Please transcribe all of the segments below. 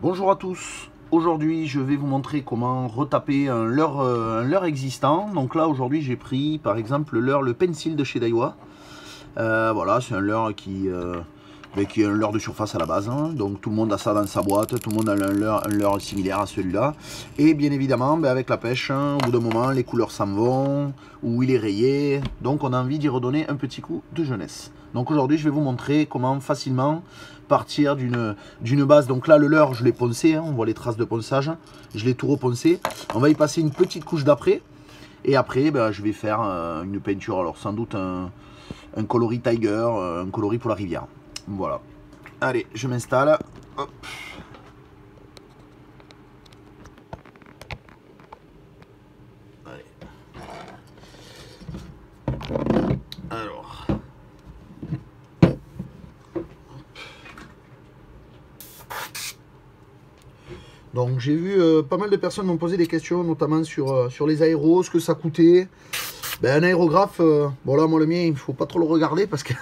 Bonjour à tous, aujourd'hui je vais vous montrer comment retaper un leurre existant. Donc là aujourd'hui j'ai pris par exemple le Pencil de chez Daiwa. Voilà, c'est un leurre qui est un leurre de surface à la base, hein. Donc tout le monde a ça dans sa boîte, tout le monde a un leurre similaire à celui-là. Et bien évidemment avec la pêche, hein, au bout d'un moment les couleurs s'en vont, ou il est rayé, donc on a envie d'y redonner un petit coup de jeunesse. Donc aujourd'hui je vais vous montrer comment facilement partir d'une base. Donc là le leurre je l'ai poncé, hein, on voit les traces de ponçage, je l'ai tout reponcé. On va y passer une petite couche d'après, et après je vais faire une peinture, alors sans doute un coloris Tiger, un coloris pour la rivière. Voilà. Allez, je m'installe. Hop. Allez. Alors. Donc j'ai vu pas mal de personnes m'ont posé des questions, notamment sur les aéros, ce que ça coûtait. Ben, un aérographe, bon là moi le mien il ne faut pas trop le regarder parce que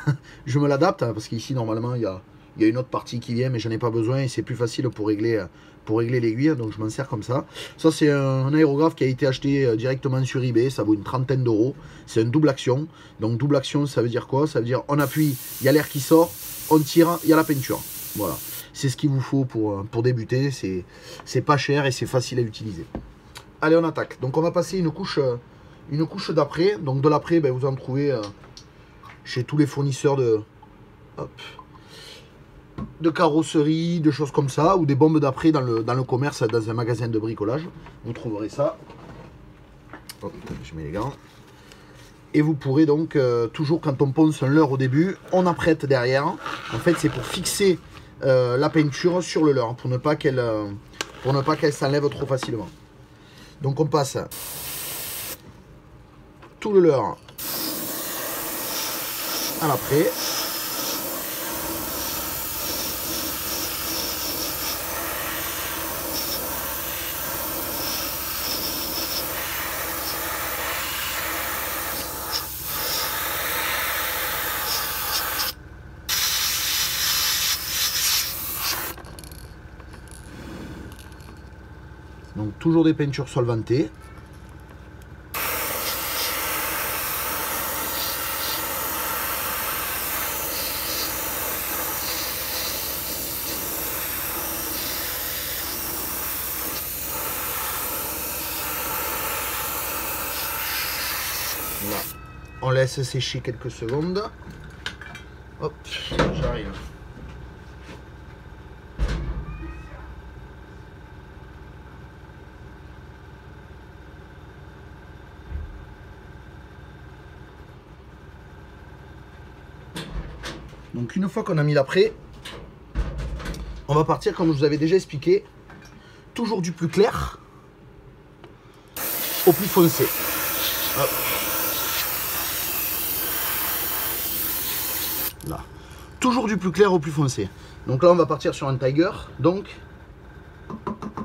je me l'adapte, hein, parce qu'ici normalement il y a une autre partie qui vient mais j'en ai pas besoin et c'est plus facile pour régler l'aiguille, donc je m'en sers comme ça. Ça c'est un aérographe qui a été acheté directement sur eBay, ça vaut une trentaine d'euros, c'est un double action. Donc double action ça veut dire quoi? Ça veut dire on appuie, il y a l'air qui sort, on tire, il y a la peinture. Voilà, c'est ce qu'il vous faut pour débuter, c'est pas cher et c'est facile à utiliser. Allez on attaque, donc on va passer une couche d'après. Donc de l'après, vous en trouvez chez tous les fournisseurs de carrosserie, de choses comme ça, ou des bombes d'après dans le commerce, dans un magasin de bricolage. Vous trouverez ça. Hop, je mets les gants. Et vous pourrez donc, toujours quand on ponce un leurre au début, on apprête derrière. En fait, c'est pour fixer la peinture sur le leurre, pour ne pas qu'elle s'enlève trop facilement. Donc on passe tout le leurre à l'après. Donc toujours des peintures solvantées. Voilà. On laisse sécher quelques secondes. Hop, j'arrive. Donc une fois qu'on a mis l'après, on va partir comme je vous avais déjà expliqué, toujours du plus clair au plus foncé. Hop. Là. Toujours du plus clair au plus foncé. Donc là on va partir sur un Tiger, donc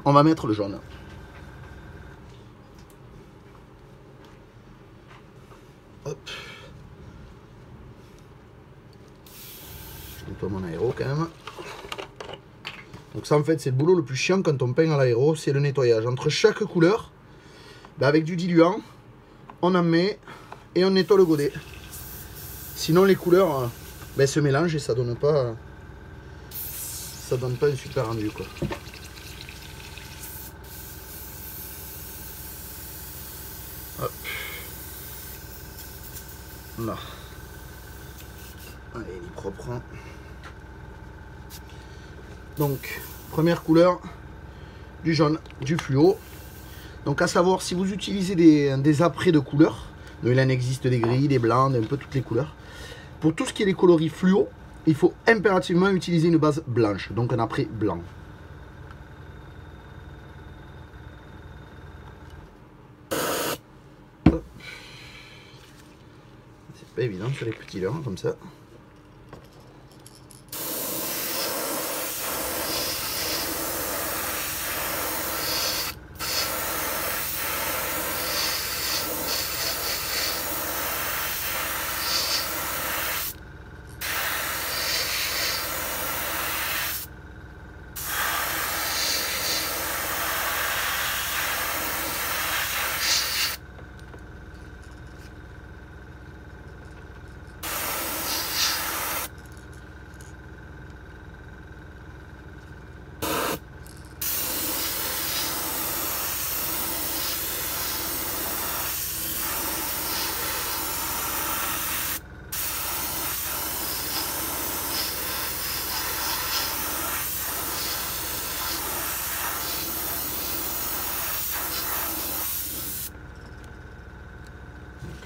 on va mettre le jaune. Hop. Je nettoie mon aéro quand même. Donc ça en fait c'est le boulot le plus chiant quand on peint à l'aéro, c'est le nettoyage. Entre chaque couleur, avec du diluant, on en met et on nettoie le godet. Sinon les couleurs se mélangent et ça donne pas un super rendu quoi. Hop. Là. Allez, il est propre. Donc, première couleur, du jaune, du fluo. Donc à savoir, si vous utilisez des apprêts de couleurs, donc il en existe des gris, des blancs, un peu toutes les couleurs. Pour tout ce qui est les coloris fluo, il faut impérativement utiliser une base blanche, donc un apprêt blanc. C'est pas évident sur les petits leurres comme ça.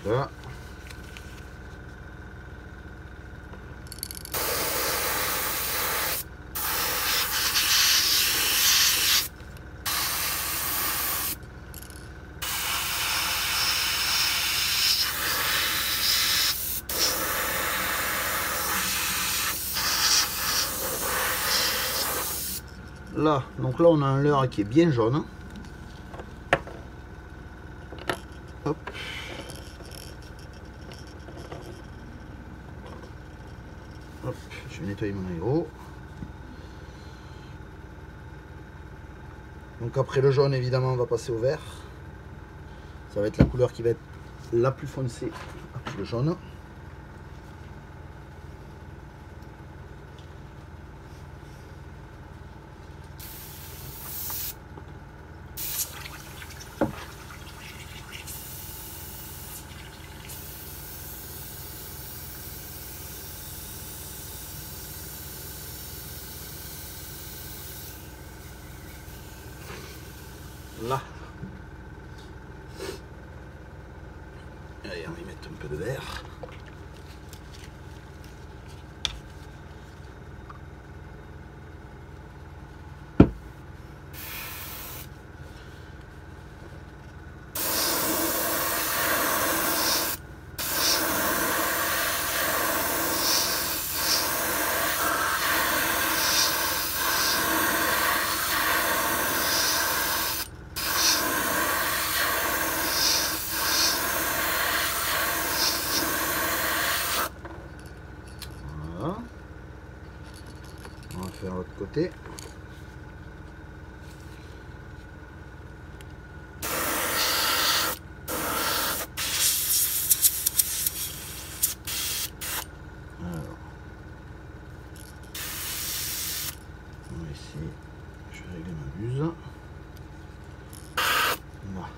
Là. Là, donc là on a un leurre qui est bien jaune. Hop. Hop, je vais nettoyer mon aéro. Donc après le jaune, évidemment, on va passer au vert. Ça va être la couleur qui va être la plus foncée après le jaune. Là. Allez, on va y mettre un peu de vert. On va faire l'autre côté. Alors, on va essayer. Je vais régler ma buse. Là.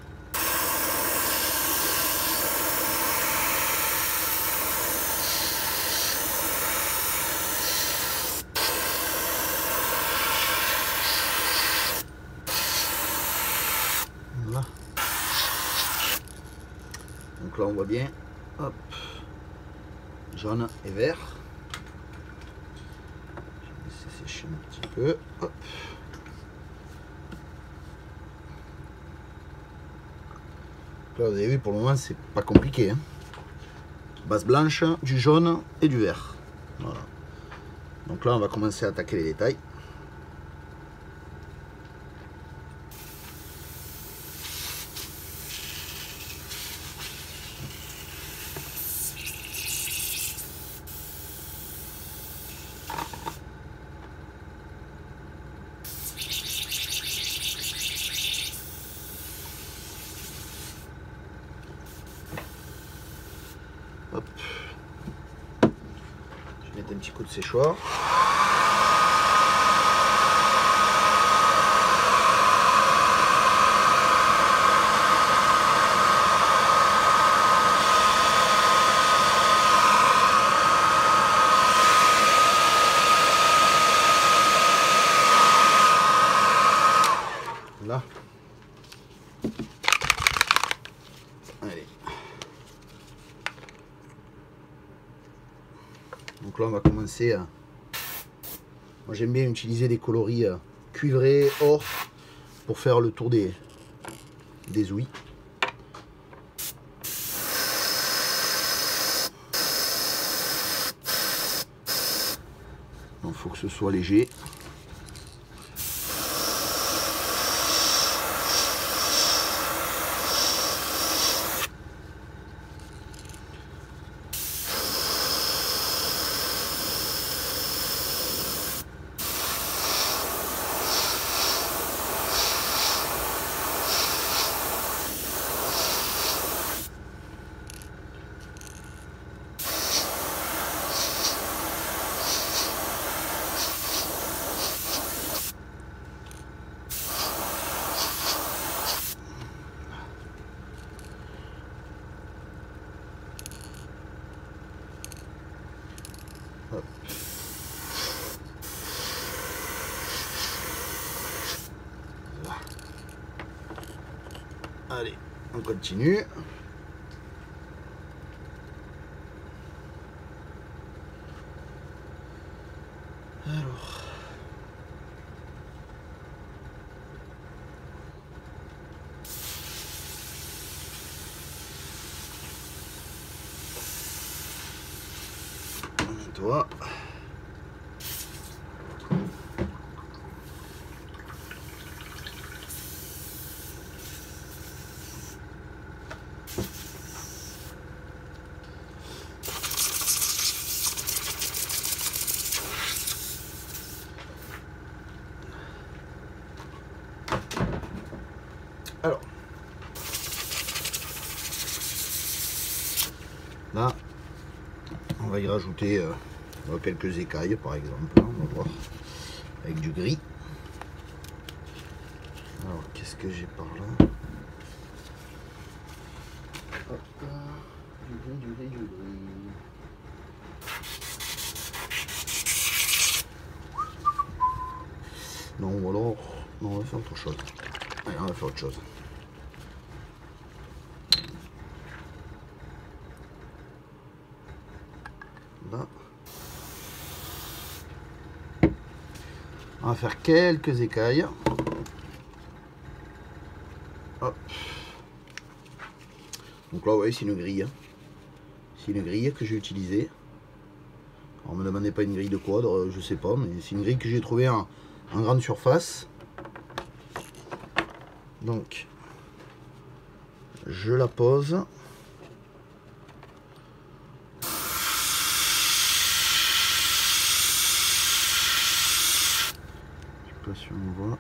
Voilà. Donc là on voit bien, hop, jaune et vert. Je vais laisser sécher un petit peu, hop. Là vous avez vu, pour le moment c'est pas compliqué, hein. Base blanche, du jaune et du vert. Voilà. Donc là on va commencer à attaquer les détails. Hop. Je vais mettre un petit coup de séchoir. Là. Allez. Donc là on va commencer à... Moi j'aime bien utiliser des coloris cuivrés, or, pour faire le tour des ouïes. Donc il faut que ce soit léger. Hop. Voilà. Allez, on continue. toi. Alors, là, on va y rajouter quelques écailles, par exemple, on va voir, avec du gris. Alors, qu'est-ce que j'ai par là? Hop, du gris. Non, ou alors, non, on va faire autre chose. Allez, on va faire autre chose. Là. On va faire quelques écailles. Hop. Donc là, vous voyez, c'est une grille. C'est une grille que j'ai utilisée. Alors, me demandez pas une grille de quoi, je sais pas, mais c'est une grille que j'ai trouvée en grande surface. Donc, je la pose. Je sais pas si on voit.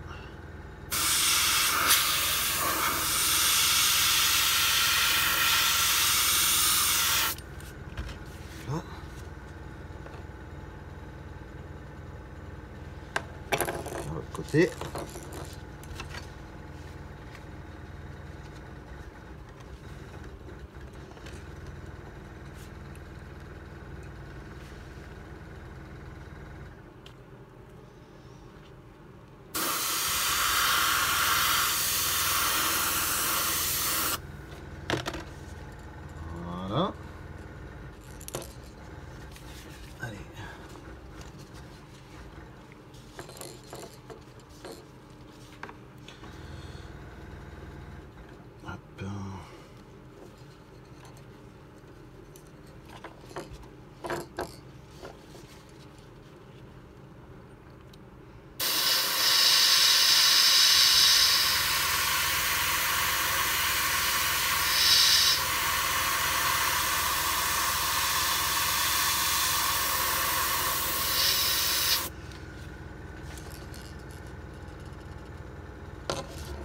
Là. De l'autre côté. Voilà. Allez. Hop.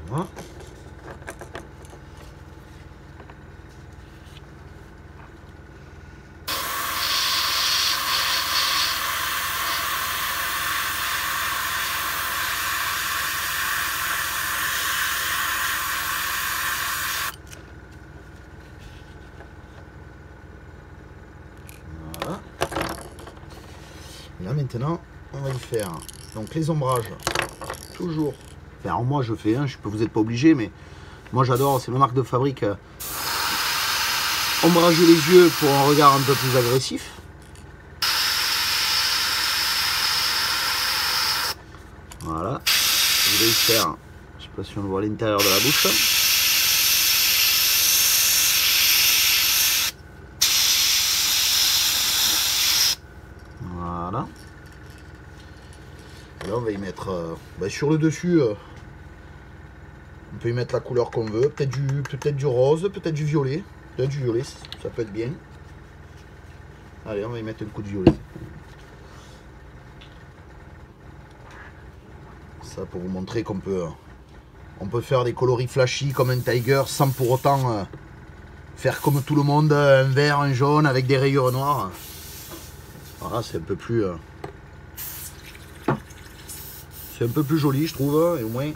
Voilà. Voilà. Et là maintenant, on va y faire donc les ombrages. Toujours. Enfin, alors moi je fais, vous n'êtes pas obligé, mais moi j'adore, c'est ma marque de fabrique. Ombrager les yeux pour un regard un peu plus agressif. Voilà. Je vais y faire, je sais pas si on voit l'intérieur de la bouche. Voilà. Là on va y mettre sur le dessus. On peut y mettre la couleur qu'on veut, peut-être du rose, peut-être du violet. Peut-être du violet, ça peut être bien. Allez, on va y mettre un coup de violet. Ça pour vous montrer qu'on peut, faire des coloris flashy comme un tiger sans pour autant faire comme tout le monde, un vert, un jaune avec des rayures noires. Voilà, c'est un peu plus... c'est un peu plus joli, je trouve, et au moins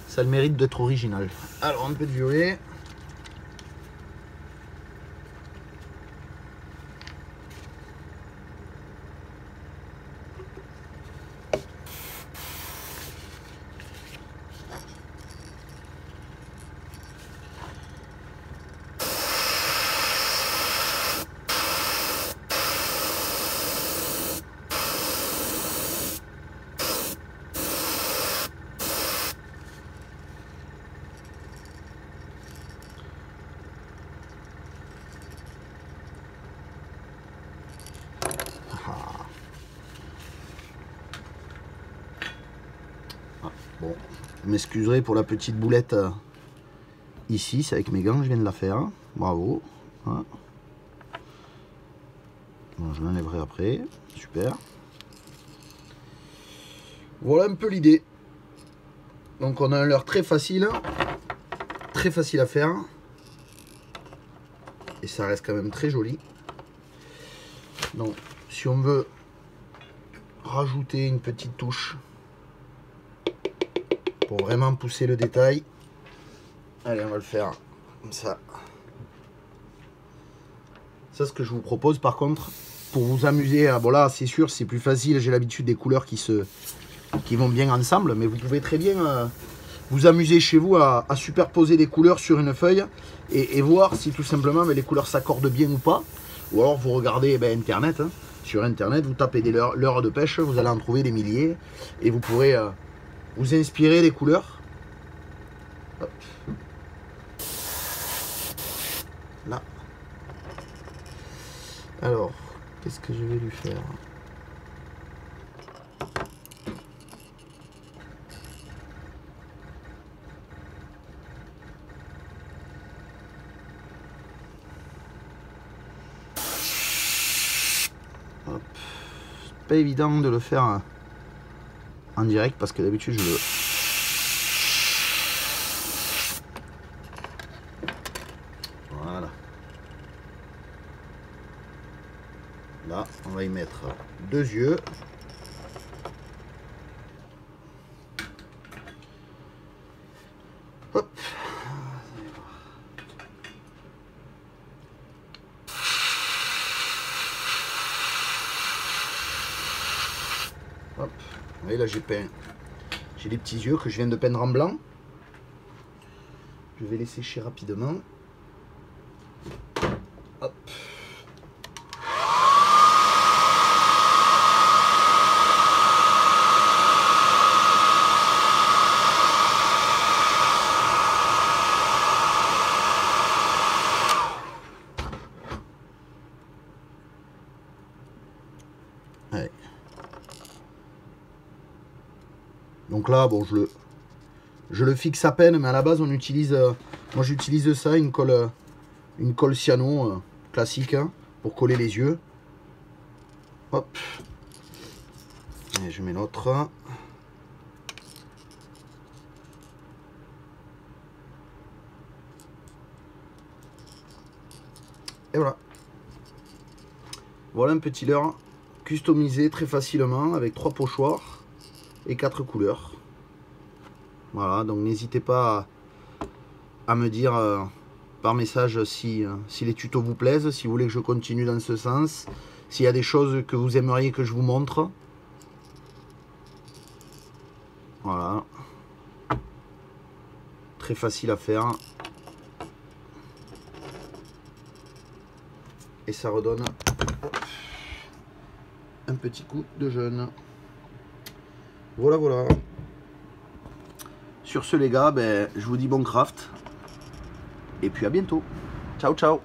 ça a le mérite d'être original. Alors un peu de violet. Bon, vous m'excuserez pour la petite boulette ici, c'est avec mes gants que je viens de la faire. Bravo. Bon, je l'enlèverai après. Super. Voilà un peu l'idée. Donc on a un leurre très facile à faire. Et ça reste quand même très joli. Donc si on veut rajouter une petite touche pour vraiment pousser le détail, allez, on va le faire comme ça. Ça, ce que je vous propose par contre, pour vous amuser, bon là c'est sûr c'est plus facile, j'ai l'habitude des couleurs qui vont bien ensemble, mais vous pouvez très bien vous amuser chez vous à superposer des couleurs sur une feuille et voir si tout simplement les couleurs s'accordent bien ou pas. Ou alors vous regardez internet, hein. Sur internet vous tapez des leurres de pêche, vous allez en trouver des milliers et vous pourrez vous inspirer des couleurs. Hop. Là. Alors, qu'est-ce que je vais lui faire ? Hop. C'est pas évident de le faire en direct parce que d'habitude je le... Voilà. Là, on va y mettre 2 yeux. Hop. Hop. Vous voyez là j'ai peint. J'ai des petits yeux que je viens de peindre en blanc. Je vais les sécher rapidement. Hop. Allez. Donc là, bon, je le fixe à peine, mais à la base, on utilise, moi j'utilise ça, une colle cyano classique, hein, pour coller les yeux. Hop. Et je mets l'autre. Et voilà. Voilà un petit leurre customisé très facilement avec 3 pochoirs et 4 couleurs. Voilà, donc n'hésitez pas à me dire par message si les tutos vous plaisent, si vous voulez que je continue dans ce sens, s'il y a des choses que vous aimeriez que je vous montre. Voilà. Très facile à faire. Et ça redonne un petit coup de jeune. Voilà, voilà. Sur ce les gars, je vous dis bon craft. Et puis à bientôt. Ciao, ciao.